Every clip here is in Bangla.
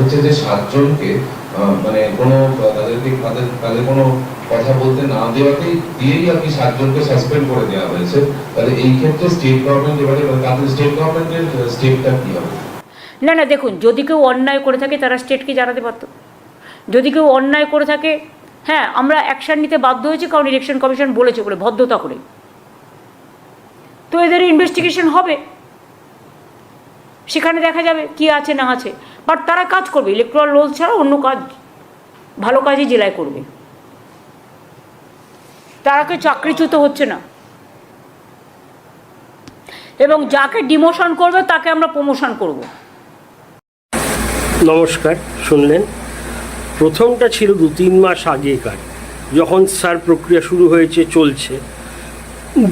হচ্ছে যে 7 জনকে মানে কোনো তাদের কোনো কথা বলতে না দেওয়াতেই দিয়েই আর কি 7 জনকে সাসপেন্ড করে দেওয়া হয়েছে। তাহলে এই ক্ষেত্রে স্টেট গভর্নমেন্ট এবারে তাদের স্টেট গভর্নমেন্টের স্টেপটা কি হবে? না না, দেখুন, যদি কেউ অন্যায় করে থাকে তারা স্টেটকে জানাতে পারত। যদি কেউ অন্যায় করে থাকে, হ্যাঁ, আমরা অ্যাকশান নিতে বাধ্য হয়েছি, কারণ ইলেকশন কমিশন বলেছে বলে, ভদ্রতা করে। তো এদের ইনভেস্টিগেশন হবে, সেখানে দেখা যাবে কি আছে না আছে। বাট তারা কাজ করবে, ইলেকট্রাল রোল ছাড়া অন্য কাজ, ভালো কাজই জেলায় করবে। তারা কেউ চাকরিচ্যুত হচ্ছে না, এবং যাকে ডিমোশন করবে তাকে আমরা প্রমোশন করব। নমস্কার, শুনলেন প্রথমটা ছিল 2-3 মাস আগেকার, যখন স্যার প্রক্রিয়া শুরু হয়েছে, চলছে।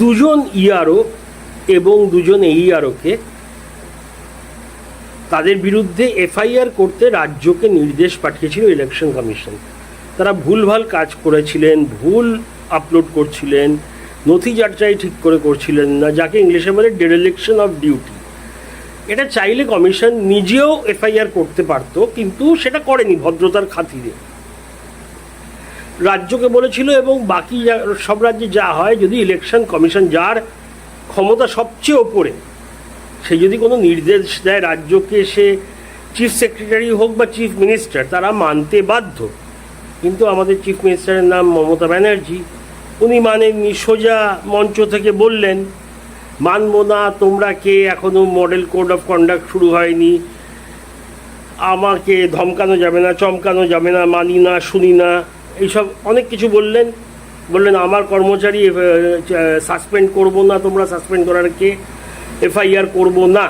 2 জন ইআরও এবং 2 জন এইআরওকে তাদের বিরুদ্ধে এফআইআর করতে রাজ্যকে নির্দেশ পাঠিয়েছিল ইলেকশন কমিশন। তারা ভুলভাল কাজ করেছিলেন, ভুল আপলোড করছিলেন, নথি যাচাই ঠিক করে করছিলেন না, যাকে ইংলিশে বলে ডেরেলিকশন অফ ডিউটি। এটা চাইলে কমিশন নিজেও এফআইআর করতে পারত, কিন্তু সেটা করেনি ভদ্রতার খাতিরে। রাজ্যকে বলেছিল, এবং বাকি সব রাজ্যে যা হয়, যদি ইলেকশন কমিশন, যার ক্ষমতা সবচেয়ে ওপরে, সে যদি কোনো নির্দেশ দেয় রাজ্যকে, সে চিফ সেক্রেটারি হোক বা চিফ মিনিস্টার, তারা মানতে বাধ্য। কিন্তু আমাদের চিফ মিনিস্টারের নাম মমতা ব্যানার্জি, উনি মানেননি। সোজা মঞ্চ থেকে বললেন, মানবো না, তোমরা কে, এখনও মডেল কোড অফ কন্ডাক্ট শুরু হয়নি, আমাকে ধমকানো যাবে না, চমকানো যাবে না, মানি না, শুনি না, এইসব অনেক কিছু বললেন। আমার কর্মচারী সাসপেন্ড করব না, তোমরা সাসপেন্ড করার কে, এফআইআর করব না।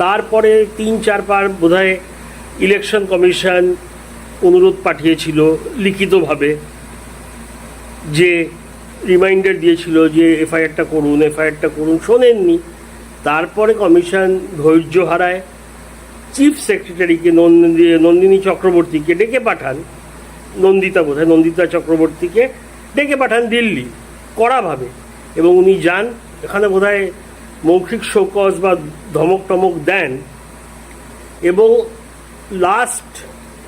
তারপরে 3-4 বার বোধহয় ইলেকশন কমিশন অনুরোধ পাঠিয়েছিল লিখিতভাবে, যে রিমাইন্ডার দিয়েছিল যে এফআইআরটা করুন, শোনেননি। তারপরে কমিশন ধৈর্য হারায়, চিফ সেক্রেটারিকে নন্দিনী চক্রবর্তীকে ডেকে পাঠান, নন্দিতা চক্রবর্তীকে ডেকে পাঠান দিল্লি কড়াভাবে, এবং উনি যান। এখানে বোধহয় মৌখিক শোকজ বা ধমক টমক দেন, এবং লাস্ট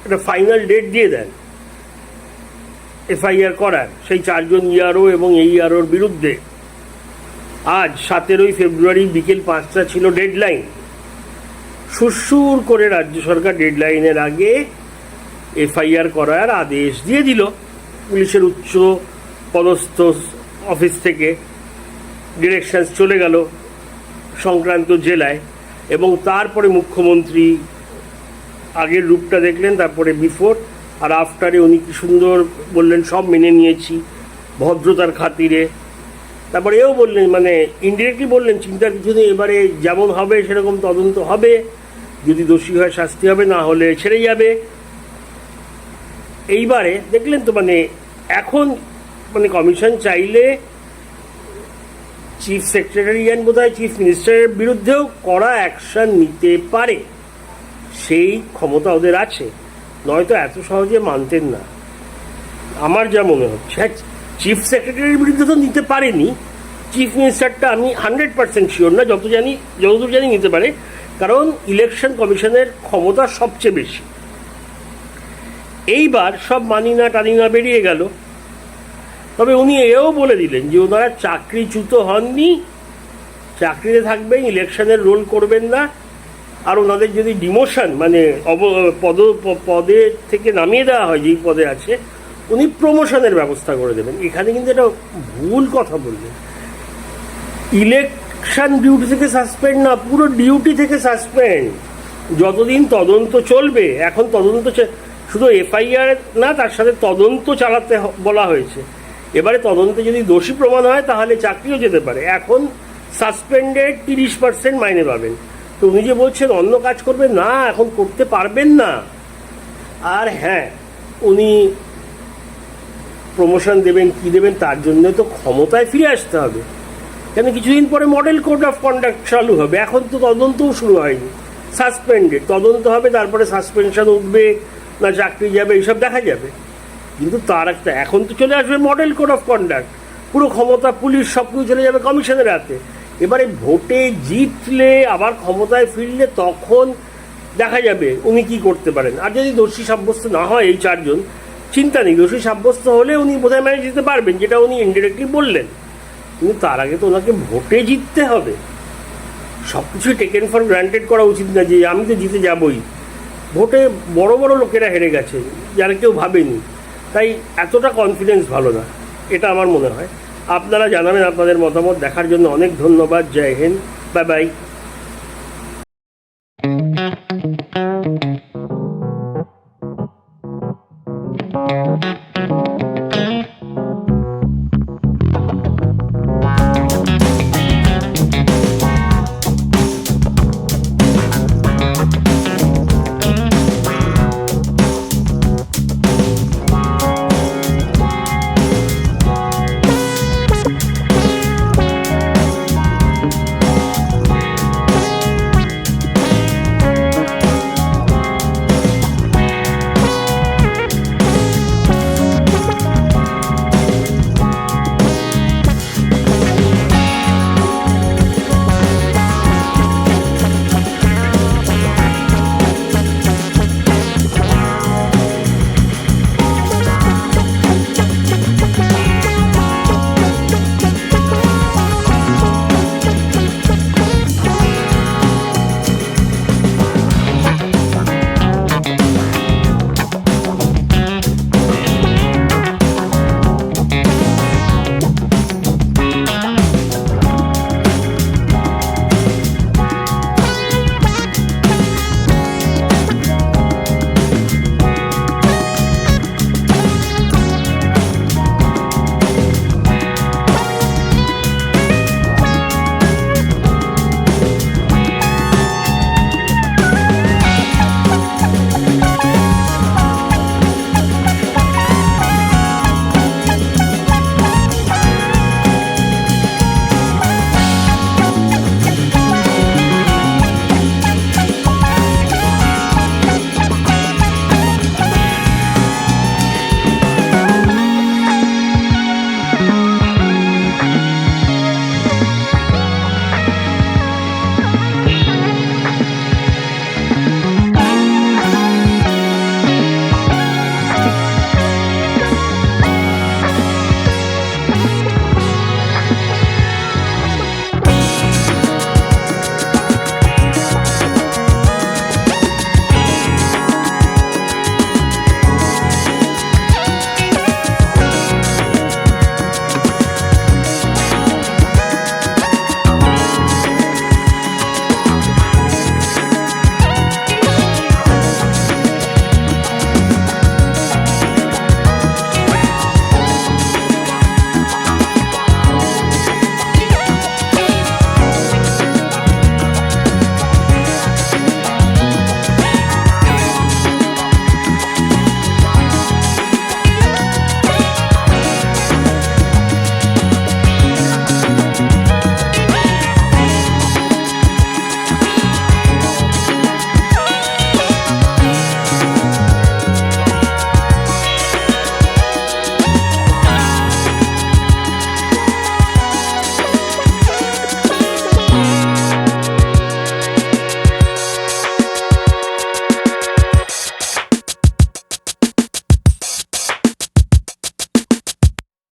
একটা ফাইনাল ডেট দিয়ে দেন এফআইআর করার, সেই 4 জন ইআরও এবং এইআরওর বিরুদ্ধে। আজ 17 ফেব্রুয়ারি বিকেল 5টা ছিল ডেডলাইন। সুরসুর করে রাজ্য সরকার ডেডলাইনের আগে এফআইআর করার আদেশ দিয়ে দিল পুলিশের উচ্চ পদস্থ অফিস থেকে। ডিরেকশনস চলে গেল সংক্রান্ত জেলায়, এবং তারপরে মুখ্যমন্ত্রী আগের রূপটা দেখলেন, তারপরে বিফোর আর আফটারে উনি কি সুন্দর বললেন, সব মেনে নিয়েছি ভদ্রতার খাতিরে। তারপরে এও বললেন, মানে ইনডিরেক্টলি বললেন, চিন্তার কিছু নেই, এবারে যেমন হবে সেরকম তদন্ত হবে, যদি দোষী হয় শাস্তি হবে, না হলে ছেড়ে যাবে। এইবারে দেখলেন তো, মানে এখন মানে কমিশন চাইলে চিফ সেক্রেটারি অ্যান্ড বোধহয় চিফ মিনিস্টারের বিরুদ্ধেও কড়া অ্যাকশন নিতে পারে, সেই ক্ষমতা ওদের আছে, নয়তো এত সহজে মানতেন না আমার যা মনে হচ্ছে। চিফ সেক্রেটারির বিরুদ্ধে তো নিতে পারেনি, চিফ মিনিস্টারটা আমি 100% শিওর না, যতদূর জানি নিতে পারে, কারণ ইলেকশন কমিশনের ক্ষমতা সবচেয়ে বেশি। এইবার সব মানি না টানি না বেরিয়ে গেল। তবে উনি এও বলে দিলেন যে ওনারা চাকরিচ্যুত হননি, চাকরিতে থাকবেন, ইলেকশনের রোল করবেন না, আর ওনাদের যদি ডিমোশন মানে পদে থেকে নামিয়ে দেওয়া হয় যেই পদে আছে, উনি প্রমোশনের ব্যবস্থা করে দেবেন। এখানে কিন্তু এটা ভুল কথা বললেন। ইলেকশন ডিউটি থেকে সাসপেন্ড না, পুরো ডিউটি থেকে সাসপেন্ড, যতদিন তদন্ত চলবে। এখন তদন্ত শুধু এফআইআর না, তার সাথে তদন্ত চালাতে বলা হয়েছে। এবারে তদন্তে যদি দোষী প্রমাণ হয় তাহলে চাকরিও যেতে পারে। এখন সাসপেন্ডেড 30% মাইনে পাবেন। তো উনি যে বলছেন অন্য কাজ করবেন না, এখন করতে পারবেন না। আর হ্যাঁ, উনি প্রমোশন দেবেন কি দেবেন, তার জন্য তো ক্ষমতায় ফিরে আসতে হবে। কেন কিছুদিন পরে মডেল কোড অফ কন্ডাক্ট চালু হবে, এখন তো তদন্তও শুরু হয়নি। সাসপেন্ডেড, তদন্ত হবে, তারপরে সাসপেনশন উঠবে না চাকরি যাবে, এইসব দেখা যাবে। কিন্তু তার একটা এখন তো চলে আসবে মডেল কোড অফ কন্ডাক্ট, পুরো ক্ষমতা পুলিশ সব কিছু চলে যাবে কমিশনের হাতে। এবারে ভোটে জিতলে আবার ক্ষমতায় ফিরলে তখন দেখা যাবে উনি কি করতে পারেন। আর যদি দোষী সাব্যস্ত না হয় এই চারজন, চিন্তা নেই, দোষী সাব্যস্ত হলে উনি বোধহয় ম্যানেজ দিতে পারবেন, যেটা উনি ইনডিরেক্টলি বললেন। কিন্তু তার আগে তো ওনাকে ভোটে জিততে হবে। সব কিছুই টেকেন ফর গ্রান্টেড করা উচিত না যে আমি তো জিতে যাবই। ভোটে বড় বড় লোকেরা হেরে গেছে, যারা কেউ ভাবেনি, তাই এতটা কনফিডেন্স ভালো না, এটা আমার মনে হয়। আপনারা জানাবেন আপনাদের মতামত। দেখার জন্য অনেক ধন্যবাদ। জয় হিন্দ, বাই বাই।